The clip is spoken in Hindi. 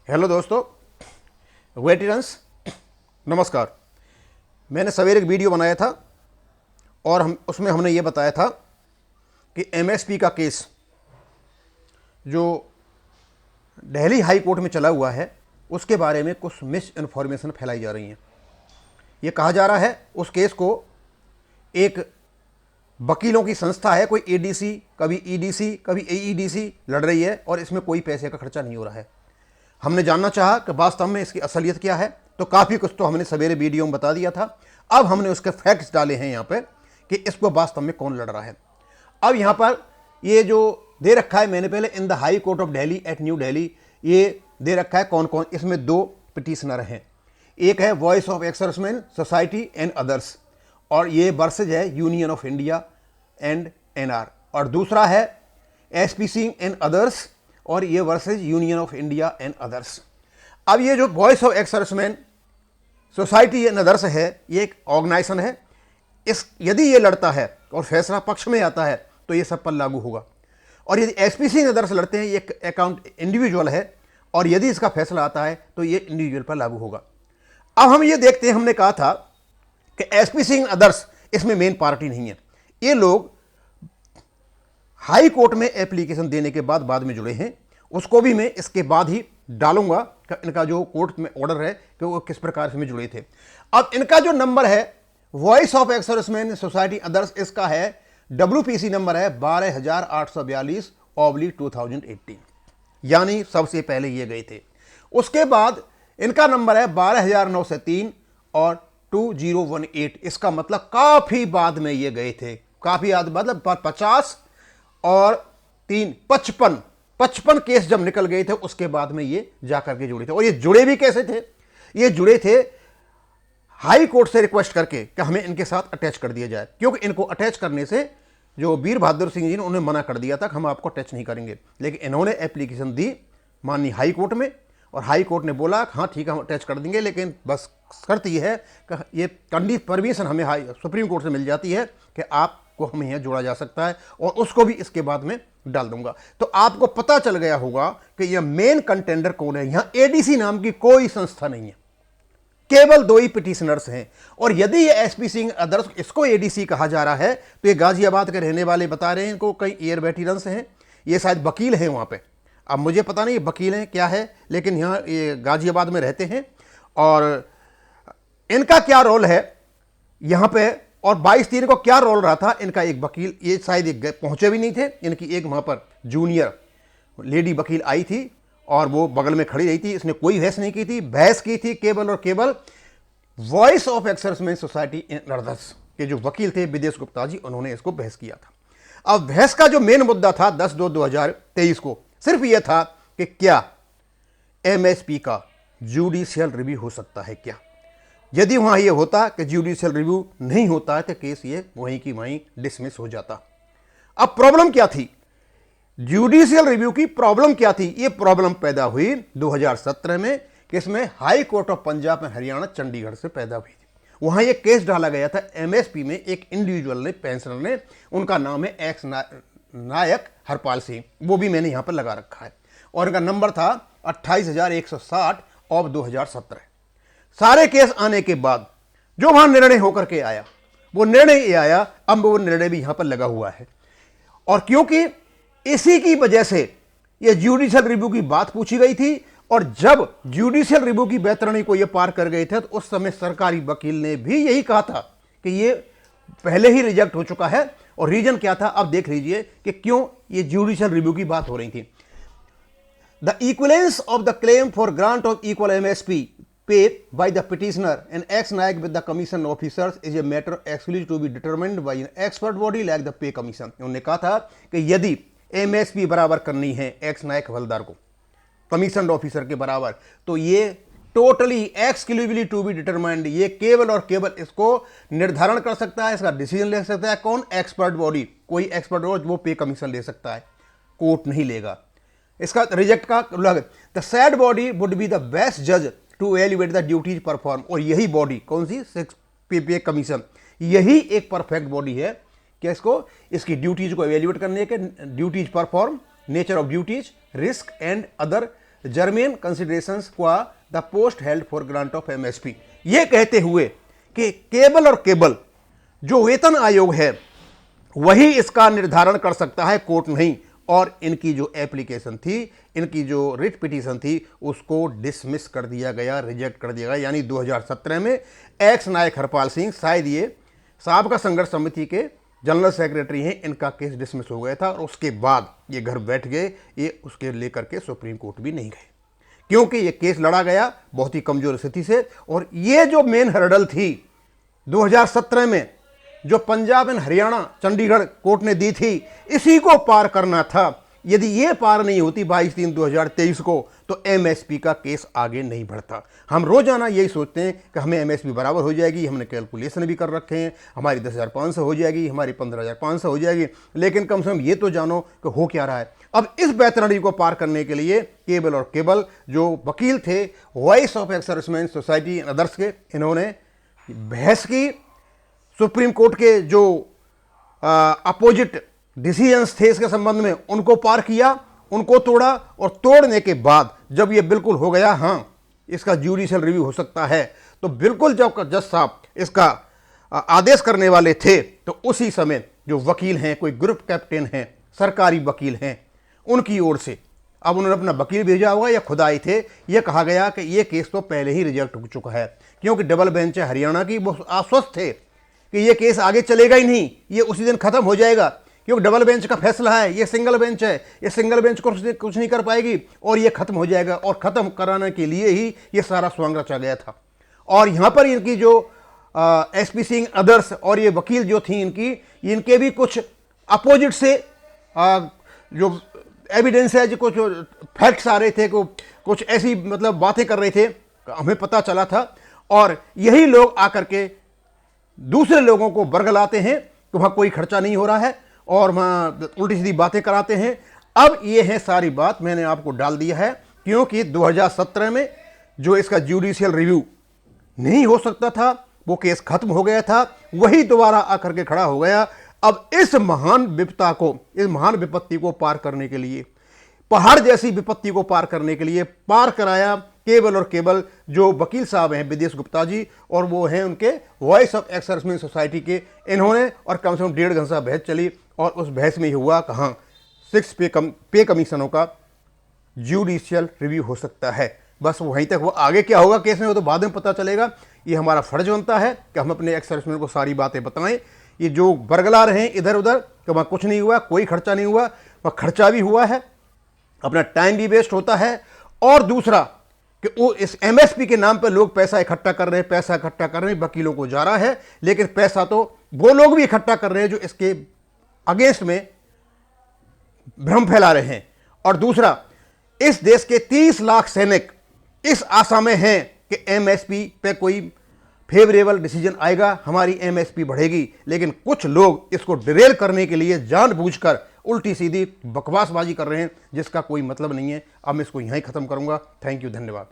हेलो दोस्तों, वेटरन्स नमस्कार। मैंने सवेरे एक वीडियो बनाया था और उसमें हमने ये बताया था कि एमएसपी का केस जो दिल्ली हाई कोर्ट में चला हुआ है उसके बारे में कुछ मिस इन्फॉर्मेशन फैलाई जा रही हैं। ये कहा जा रहा है उस केस को एक वकीलों की संस्था है, कोई एडीसी, कभी ईडीसी, कभी एईडीसी लड़ रही है और इसमें कोई पैसे का खर्चा नहीं हो रहा है। हमने जानना चाहा कि वास्तव में इसकी असलियत क्या है, तो काफ़ी कुछ तो हमने सवेरे वीडियो में बता दिया था। अब हमने उसके फैक्ट्स डाले हैं यहाँ पे कि इसको वास्तव में कौन लड़ रहा है। अब यहाँ पर ये जो दे रखा है मैंने पहले, in the high court of Delhi at New Delhi, ये दे रखा है कौन कौन। इसमें दो पिटिशनर हैं, एक है voice of ex servicemen society and others, और ये वर्सेज है union of India and NR, और दूसरा है एसपीसी एंड अदर्स, और ये versus union of India and others. अब ये जो voice of ex servicemen society and others है, ये एक ऑर्गेनाइजेशन है। इस यदि ये लड़ता है और फैसला पक्ष में आता है तो ये सब पर लागू होगा, और यदि एसपीसी एंड अदर्स लड़ते हैं, ये अकाउंट इंडिविजुअल है, और यदि इसका फैसला आता है तो ये इंडिविजुअल पर लागू होगा। अब हम ये देखते हैं, हमने कहा था कि एसपीसी एंड अदर्स इसमें मेन पार्टी नहीं है। ये लोग हाई कोर्ट में एप्लीकेशन देने के बाद में जुड़े हैं, उसको भी मैं इसके बाद ही डालूंगा कि इनका जो कोर्ट में ऑर्डर है कि वो किस प्रकार से में जुड़े थे। अब इनका जो नंबर है voice of ex servicemen society others, इसका है WPC नंबर है 12842/2018, यानी सबसे पहले ये गए थे। उसके बाद इनका नंबर है 12903 और 2018, इसका मतलब काफी बाद में ये गए थे, काफी मतलब 50 और 3 55 केस जब निकल गए थे उसके बाद में ये जाकर के जुड़े थे। और ये जुड़े भी कैसे थे? ये जुड़े थे हाई कोर्ट से रिक्वेस्ट करके कि हमें इनके साथ अटैच कर दिया जाए, क्योंकि इनको अटैच करने से जो वीर बहादुर सिंह जी ने उन्हें मना कर दिया था कि हम आपको अटैच नहीं करेंगे। लेकिन इन्होंने एप्लीकेशन दी माननीय हाई कोर्ट में, और हाई कोर्ट ने बोला हाँ ठीक है हम अटैच कर देंगे, लेकिन बस शर्त यह है कि ये परमिशन हमें सुप्रीम कोर्ट से मिल जाती है कि आपको हमें यहाँ जोड़ा जा सकता है, और उसको भी इसके बाद में डाल दूंगा। तो आपको पता चल गया होगा कि यह मेन कंटेंडर कौन है। यहां एडीसी नाम की कोई संस्था नहीं है, केवल दो ही पिटिशनर्स हैं। और यदि ये एसपीसी अदर्स, इसको एडीसी कहा जा रहा है, तो ये गाजियाबाद के रहने वाले बता रहे हैं, इनको कई एयर वेटरन्स हैं, ये शायद वकील हैं वहां पे। अब मुझे पता नहीं ये वकील हैं क्या है, लेकिन यहाँ ये गाजियाबाद में रहते हैं, और इनका क्या रोल है यहां पे, और 22/3 को क्या रोल रहा था इनका। एक वकील, ये शायद एक पहुंचे भी नहीं थे, इनकी एक वहां पर जूनियर लेडी वकील आई थी और वो बगल में खड़ी रही थी। इसने कोई बहस नहीं की थी, बहस की थी केवल और केवल voice of ex servicemen society in others के जो वकील थे विदेश गुप्ता जी, उन्होंने इसको बहस किया था। अब बहस का जो मेन मुद्दा था 10/2/2023 को सिर्फ यह था कि क्या एमएसपी का जुडिशियल रिव्यू हो सकता है क्या। यदि वहां यह होता कि जुडिशियल रिव्यू नहीं होता है तो केस ये वहीं की वहीं डिसमिस हो जाता। अब प्रॉब्लम क्या थी, जुडिशियल रिव्यू की प्रॉब्लम क्या थी? ये प्रॉब्लम पैदा हुई 2017 में, किसमें? High court of Punjab and Haryana Chandigarh से पैदा हुई थी। वहां यह केस डाला गया था एमएसपी में, एक इंडिविजुअल ने, पेंशनर ने, उनका नाम है एक्स नायक हरपाल सिंह, वो भी मैंने यहां पर लगा रखा है, और इनका नंबर था 28,160 ऑफ 2017। सारे केस आने के बाद जो वहां निर्णय होकर के आया, वो निर्णय ये आया, अब वो निर्णय भी यहां पर लगा हुआ है। और क्योंकि इसी की वजह से ये जुडिशियल रिव्यू की बात पूछी गई थी, और जब जुडिशियल रिव्यू की बैतरणी को ये पार कर गए थे तो उस समय सरकारी वकील ने भी यही कहा था कि ये पहले ही रिजेक्ट हो चुका है। और रीजन क्या था, अब देख लीजिए कि क्यों ये जुडिशियल रिव्यू की बात हो रही थी। The equivalence of the claim for grant of equal MSP paid by the petitioner and ex-naik with the commission officers is a matter exclusively to be determined by an expert body like the pay commission। उन्होंने कहा था कि यदि एमएसपी बराबर करनी है एक्स नायक हवलदार को कमीशन ऑफिसर के बराबर, तो ये totally exclusively to be determined, ये केवल और केवल इसको निर्धारण कर सकता है, इसका डिसीजन ले सकता है कौन? एक्सपर्ट बॉडी, कोई एक्सपर्ट बॉडी, वो पे कमीशन ले सकता है, कोर्ट नहीं लेगा। इसका रिजेक्ट का the said body would be the best जज to elevate the duties perform, और यही बॉडी कौन सी? पे कमीशन, यही एक परफेक्ट बॉडी है कि इसको इसकी ड्यूटीज को एवेल्युएट करने के, duties perform, nature of duties, risk and other germane considerations for the post held for grant of MSP, ये कहते हुए कि केबल और केबल जो वेतन आयोग है वही इसका निर्धारण कर सकता है, कोर्ट नहीं। और इनकी जो एप्लीकेशन थी, इनकी जो रिट पिटीशन थी, उसको डिसमिस कर दिया गया, रिजेक्ट कर दिया गया। यानी 2017 में एक्स नायक हरपाल सिंह, शायद ये साबका संघर्ष समिति के जनरल सेक्रेटरी हैं, इनका केस डिसमिस हो गया था। और उसके बाद ये घर बैठ गए, ये उसके लेकर के सुप्रीम कोर्ट भी नहीं गए, क्योंकि ये केस लड़ा गया बहुत ही कमजोर स्थिति से। और ये जो मेन हर्डल थी 2017 में, जो पंजाब एंड हरियाणा चंडीगढ़ कोर्ट ने दी थी, इसी को पार करना था। यदि ये पार नहीं होती 22/3/2023 को, तो एमएसपी का केस आगे नहीं बढ़ता। हम रोजाना यही सोचते हैं कि हमें एमएसपी बराबर हो जाएगी, हमने कैलकुलेशन भी कर रखे हैं, हमारी 10,500 हो जाएगी, हमारी 15,500 हो जाएगी, लेकिन कम से कम ये तो जानो कि हो क्या रहा है। अब इस बेतरड़ी को पार करने के लिए केबल और केबल जो वकील थे voice of ex serviceman society and others के, इन्होंने बहस की। सुप्रीम कोर्ट के जो अपोजिट डिसीजंस थे इसके संबंध में, उनको पार किया, उनको तोड़ा। और तोड़ने के बाद जब ये बिल्कुल हो गया, हाँ इसका ज्यूडिशियल रिव्यू हो सकता है, तो बिल्कुल जब जज साहब इसका आदेश करने वाले थे, तो उसी समय जो वकील हैं, कोई ग्रुप कैप्टन हैं, सरकारी वकील हैं, उनकी ओर से, अब उन्होंने अपना वकील भेजा होगा या खुद आए थे, यह कहा गया कि ये केस तो पहले ही रिजेक्ट हो चुका है, क्योंकि डबल बेंच है हरियाणा की, वो आश्वस्त थे कि ये केस आगे चलेगा ही नहीं, ये उसी दिन खत्म हो जाएगा, क्योंकि डबल बेंच का फैसला है, ये सिंगल बेंच है, ये सिंगल बेंच कुछ नहीं कर पाएगी और ये खत्म हो जाएगा। और खत्म कराने के लिए ही ये सारा स्वांग रचा गया था। और यहाँ पर इनकी जो एसपी सिंह अदर्स और ये वकील जो थी इनके भी कुछ अपोजिट से जो एविडेंस है, जो कुछ फैक्ट्स आ रहे थे, कुछ ऐसी मतलब बातें कर रहे थे, हमें पता चला था। और यही लोग आकर के दूसरे लोगों को बरगलाते हैं कि वहाँ कोई खर्चा नहीं हो रहा है और वहाँ उल्टी सीधी बातें कराते हैं। अब ये है सारी बात मैंने आपको डाल दिया है, क्योंकि 2017 में जो इसका जुडिशियल रिव्यू नहीं हो सकता था, वो केस खत्म हो गया था, वही दोबारा आकर के खड़ा हो गया। अब इस महान विपत्ता को, इस महान विपत्ति को पार करने के लिए, पहाड़ जैसी विपत्ति को पार करने के लिए पार कराया केबल और केबल जो वकील साहब हैं विदेश गुप्ता जी, और वो हैं उनके voice of ex serviceman society के। इन्होंने, और कम से कम 1.5 घंटा बहस चली, और उस बहस में ही हुआ कहाँ 6 पे कमीशनों का जुडिशियल रिव्यू हो सकता है। बस वहीं तक, वो आगे क्या होगा केस में वो तो बाद में पता चलेगा। ये हमारा फर्ज बनता है कि हम अपने एक्स सर्विसमैन को सारी बातें बताएं। ये जो बरगला रहे हैं इधर उधर कि वहाँ कुछ नहीं हुआ, कोई खर्चा नहीं हुआ, वहाँ खर्चा भी हुआ है, अपना टाइम भी वेस्ट होता है। और दूसरा कि वो इस एमएसपी के नाम पर लोग पैसा इकट्ठा कर रहे हैं, वकीलों को जा रहा है, लेकिन पैसा तो वो लोग भी इकट्ठा कर रहे हैं जो इसके अगेंस्ट में भ्रम फैला रहे हैं। और दूसरा, इस देश के 30 लाख सैनिक इस आशा में हैं कि एमएसपी पे कोई फेवरेबल डिसीजन आएगा, हमारी एमएसपी बढ़ेगी, लेकिन कुछ लोग इसको डिरेल करने के लिए जानबूझकर उल्टी सीधी बकवासबाजी कर रहे हैं जिसका कोई मतलब नहीं है। अब मैं इसको यहीं खत्म करूंगा। थैंक यू, धन्यवाद।